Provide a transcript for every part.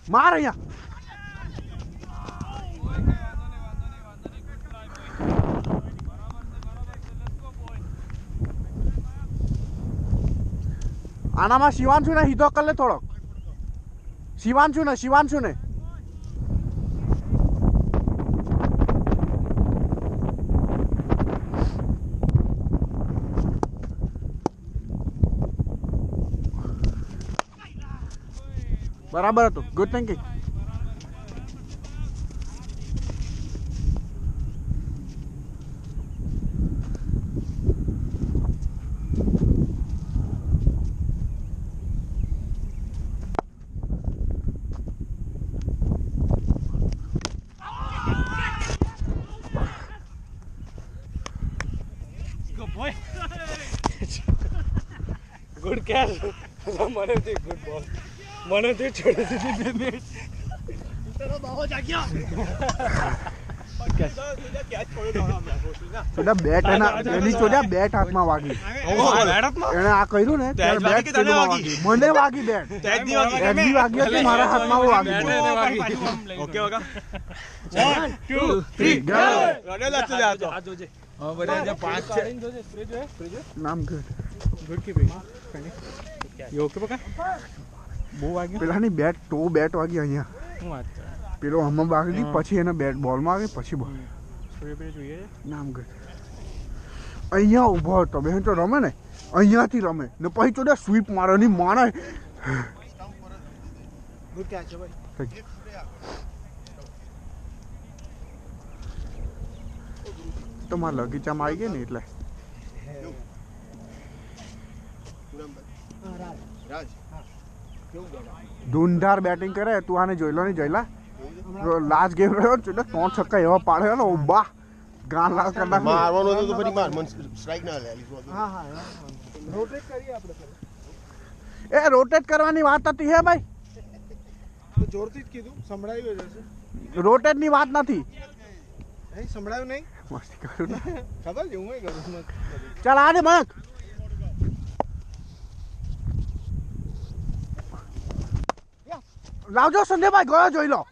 માર અહીંયા આનામાં શિવાંશુ ને હીધો કર લે થોડોક શિવાંશુ ને બરાબર હતું ગુડ થિંકિંગ ગુડ કેચ મને થી ગુડ બોલ મને થી છોડી દીધી બે તેરો બાવો જાગ્યા ચોડા બેટ એની ચોડા બેટ હાથમાં વાગી એને આ કર્યું ને ત્યારે બેટ પેલું વાગી મને વાગી બેટ એની વાગી હતી મારા હાથમાં વાગી ઓકે ઓકા 1 2 3 ગો રડેલ જ ચલે આ જોજે હવે બધા જે 5 છે સ્પ્રે જો નામ ગુડ की भाई यो के पका બહુ વાગ્યું પેલાની બેટ વાગી અહીંયા શું વાત છે પેલો હમણાં વાગી પછી એને બેટ બોલમાં આવી પછી બોલ સ્પ્રે પે જોઈએ નામ ગુડ અહીંયા ઊભો હતો બેન તો રમે ને અહીંયાથી રમે ને પછી ચોડા સ્વીપ મારવાની મારે ગુડ કેચ છે ભાઈ તમારા લગીચામાં આવી ગઈ ને એટલે ધૂંધાર બેટિંગ કરે તું આને જોઈ લો ને જોઈલા લાસ્ટ ગેમ રહ્યો ને 3 છક્કા એવા પાડ્યો ને ઉભા ગાન લાલ કરી નાખ મારવાનો તો ફરી માર મન સ્ટ્રાઇક ના લે હા રોટેટ કરીએ આપણે એ રોટેટ કરવાની વાત હતી હે ભાઈ તો જોરથી જ કીધું સંભળાયું જશે રોટેટ ની વાત નથી નહીં સંભળાયું નહીં મસ્તી કરું ને ખબર છે હું કરું ચાલ આને મત લાવજો સંજયભાઈ ગયો જોઈ લો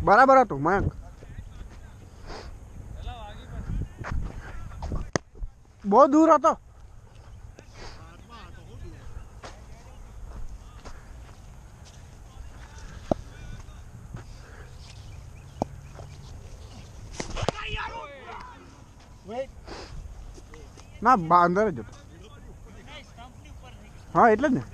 બરાબર હતું મયંક બહુ દૂર હતો ના અંદર જ હતો હા એટલે જ ને